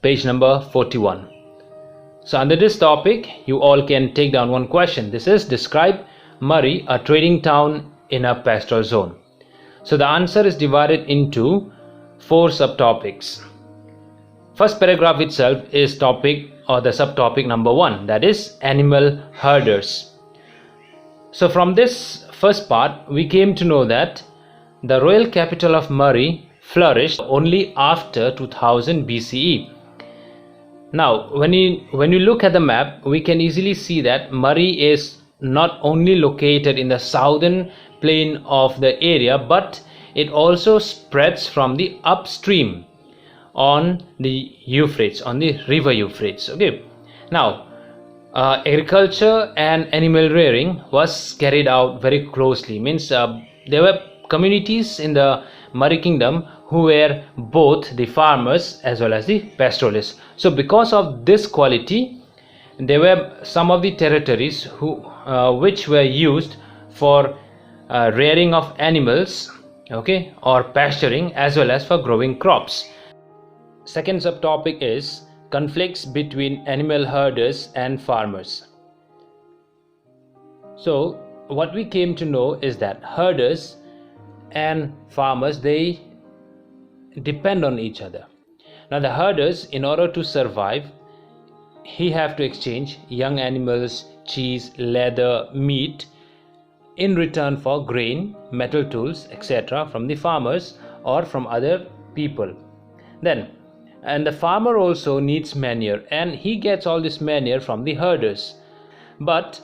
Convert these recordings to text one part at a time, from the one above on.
page number 41. So under this topic, you all can take down one question. This is describe Murray, a trading town in a pastoral zone. So the answer is divided into 4 subtopics. First paragraph itself is topic or the subtopic number 1, that is animal herders. So from this first part, we came to know that the royal capital of Murray flourished only after 2000 BCE. Now, when you look at the map, we can easily see that Murray is not only located in the southern plain of the area, but it also spreads from the upstream on the Euphrates, on the river Euphrates. Okay. Now, agriculture and animal rearing was carried out very closely. Means there were communities in the Murray kingdom who were both the farmers as well as the pastoralists. So because of this quality, there were some of the territories which were used for rearing of animals, okay, or pasturing, as well as for growing crops. Second subtopic is conflicts between animal herders and farmers. So what we came to know is that herders and farmers, they depend on each other. Now the herders, in order to survive, he have to exchange young animals, cheese, leather, meat in return for grain, metal tools, etc. from the farmers or from other people. And the farmer also needs manure, and he gets all this manure from the herders. But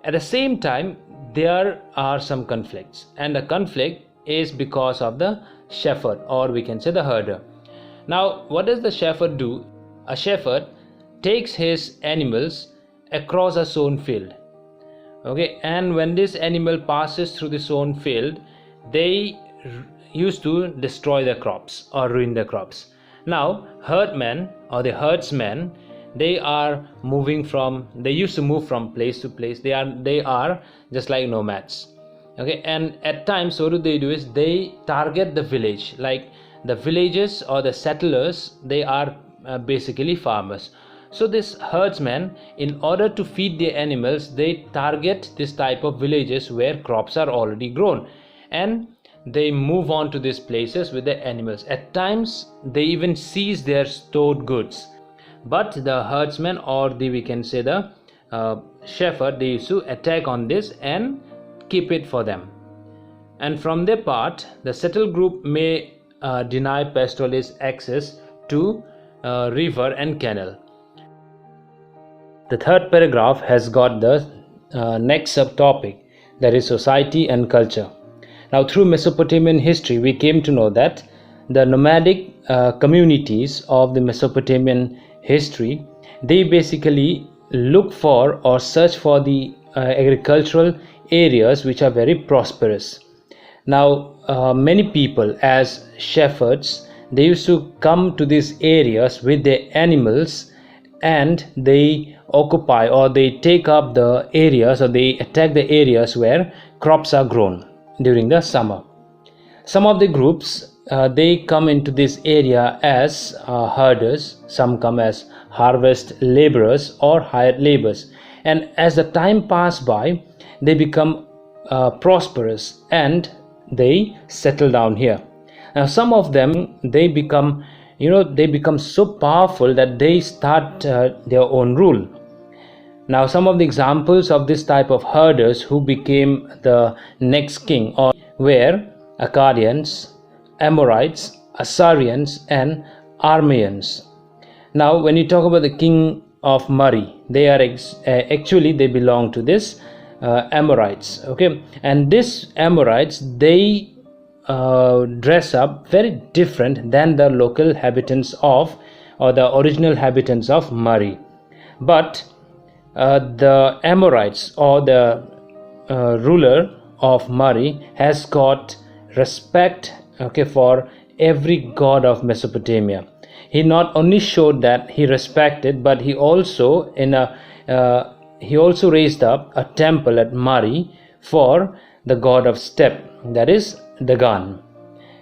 at the same time, there are some conflicts, and the conflict is because of the shepherd, or we can say the herder. Now what does the shepherd do? A shepherd takes his animals across a sown field, okay, and when this animal passes through the sown field, they used to destroy the crops or ruin the crops. Now herdmen or the herdsmen, they used to move from place to place. They are just like nomads, okay, and at times what they do is they target the village, like the villages or the settlers, they are basically farmers. So this herdsman, in order to feed their animals, they target this type of villages where crops are already grown, and they move on to these places with the animals. At times they even seize their stored goods, but the herdsman, or we can say the shepherd, they used to attack on this and keep it for them. And from their part, the settled group may deny pastoralists access to river and canal. The third paragraph has got the next subtopic, that is society and culture. Now through Mesopotamian history, we came to know that the nomadic communities of the Mesopotamian history, they basically look for or search for the agricultural areas which are very prosperous. Now many people as shepherds, they used to come to these areas with their animals, and they occupy or they take up the areas, or they attack the areas where crops are grown during the summer. Some of the groups, they come into this area as herders, some come as harvest laborers or hired laborers, and as the time pass by, they become prosperous and they settle down here. Now some of them, they become so powerful that they start their own rule. Now some of the examples of this type of herders who became the next king were Akkadians, Amorites, Assyrians, and Aramaeans. Now when you talk about the king of Murray, they are actually they belong to this Amorites, okay, and these Amorites, they dress up very different than the local inhabitants of, or the original inhabitants of Murray. But the Amorites, or the ruler of Murray, has got respect, okay, for every god of Mesopotamia. He not only showed that he respected, but he also raised up a temple at Murray for the god of steppe, that is Dagon.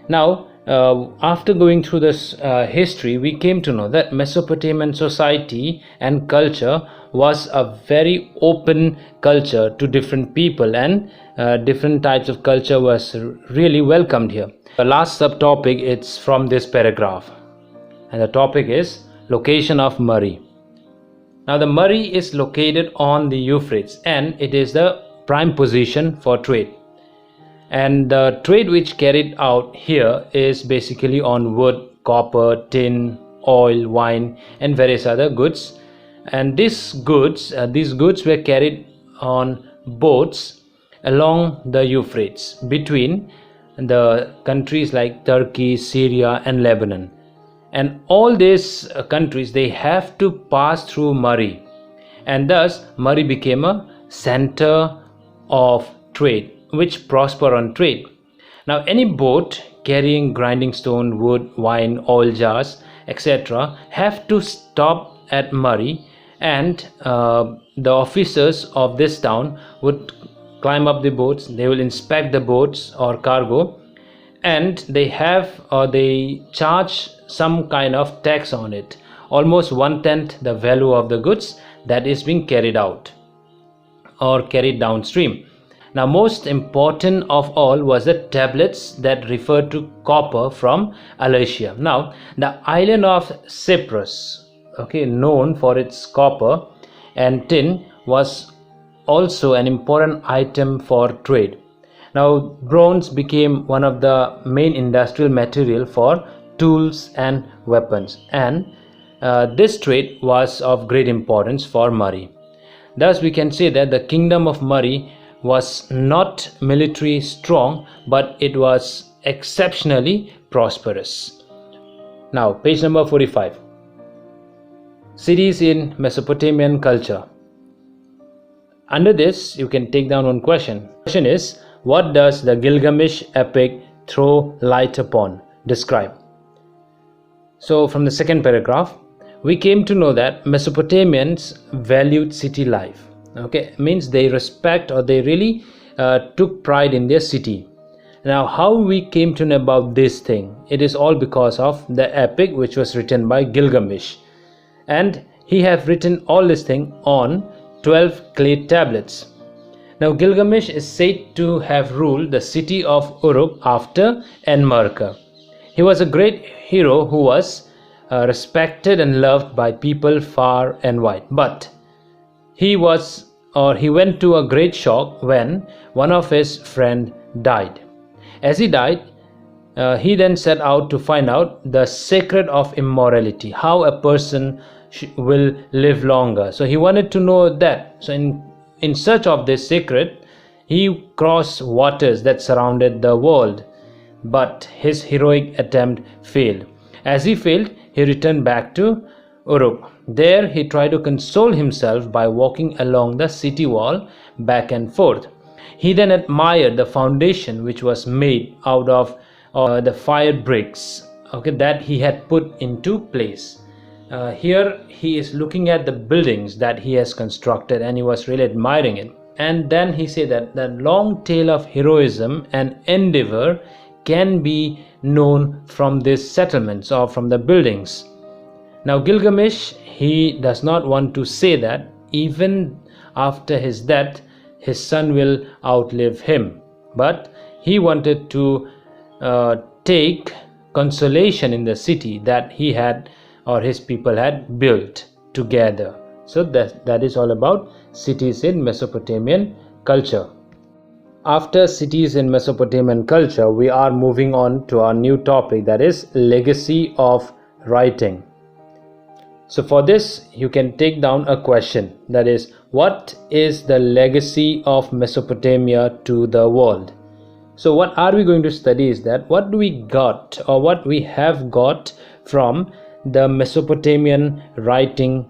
Now After going through this history, we came to know that Mesopotamian society and culture was a very open culture to different people, and different types of culture was really welcomed here. The last subtopic is from this paragraph, and the topic is location of Murray. Now the Murray is located on the Euphrates, and it is the prime position for trade. And the trade which carried out here is basically on wood, copper, tin, oil, wine, and various other goods. And these goods were carried on boats along the Euphrates between the countries like Turkey, Syria, and Lebanon. And all these countries, they have to pass through Murray, and thus Murray became a center of trade, which prosper on trade. Now any boat carrying grinding stone, wood, wine, oil jars, etc. have to stop at Murray, and the officers of this town would climb up the boats. They will inspect the boats or cargo, and they charge some kind of tax on it, almost 1/10 the value of the goods that is being carried out or carried downstream. Now most important of all was the tablets that referred to copper from Alasia. Now the island of Cyprus, known for its copper and tin, was also an important item for trade. Now bronze became one of the main industrial material for tools and weapons, and this trade was of great importance for Murray. Thus we can say that the kingdom of Murray was not military strong, but it was exceptionally prosperous. Now page number 45. Cities in Mesopotamian culture. Under this you can take down one question. The question is, what does the Gilgamesh epic throw light upon? Describe. So from the second paragraph, we came to know that Mesopotamians valued city life. Means they respect, or they really took pride in their city. Now how we came to know about this thing? It is all because of the epic which was written by Gilgamesh, and he have written all this thing on 12 clay tablets. Now Gilgamesh is said to have ruled the city of Uruk after Enmerkar. He was a great hero who was respected and loved by people far and wide, but he went to a great shock when one of his friend died. As he died, he then set out to find out the secret of immortality, how a person will live longer. So he wanted to know that. So in search of this secret, he crossed waters that surrounded the world, but his heroic attempt failed. As he failed, he returned back to Uruk. There he tried to console himself by walking along the city wall back and forth. He then admired the foundation which was made out of the fired bricks that he had put into place. Here he is looking at the buildings that he has constructed, and he was really admiring it. And then he said that the long tale of heroism and endeavor can be known from these settlements or from the buildings. Now Gilgamesh, he does not want to say that even after his death his son will outlive him, but he wanted to take consolation in the city that he had, or his people had, built together. So that is all about cities in Mesopotamian culture. After cities in Mesopotamian culture, we are moving on to our new topic, that is legacy of writing. So for this you can take down a question, that is, what is the legacy of Mesopotamia to the world? So what are we going to study is that what do we got, or what we have got from the Mesopotamian writing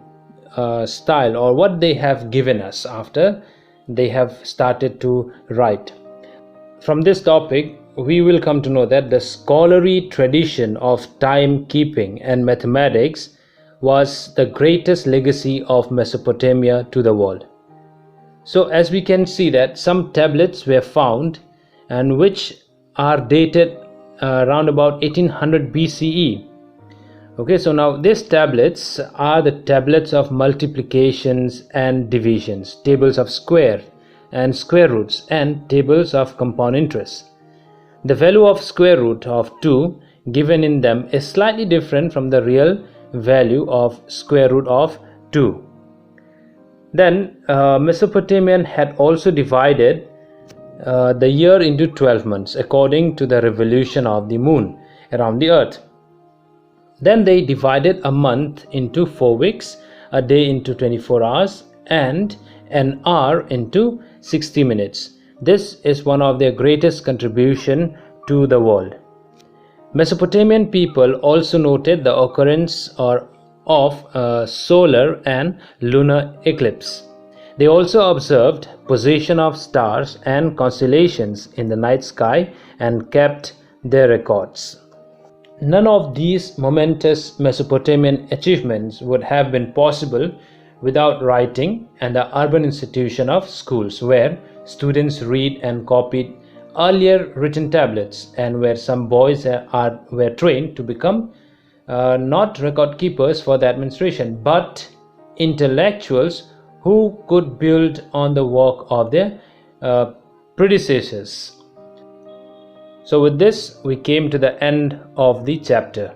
style, or what they have given us after they have started to write. From this topic we will come to know that the scholarly tradition of timekeeping and mathematics was the greatest legacy of Mesopotamia to the world. So as we can see that some tablets were found, and which are dated around about 1800 BCE. Okay, so now these tablets are the tablets of multiplications and divisions, tables of square and square roots, and tables of compound interest. The value of square root of 2 given in them is slightly different from the real value of square root of 2. Then Mesopotamian had also divided the year into 12 months according to the revolution of the moon around the earth. Then they divided a month into 4 weeks, a day into 24 hours, and an hour into 60 minutes. This is one of their greatest contribution to the world. Mesopotamian people also noted the occurrence of solar and lunar eclipse. They also observed position of stars and constellations in the night sky and kept their records. None of these momentous Mesopotamian achievements would have been possible without writing and the urban institution of schools, where students read and copied earlier written tablets, and where some boys were trained to become not record keepers for the administration, but intellectuals who could build on the work of their predecessors. So with this, we came to the end of the chapter.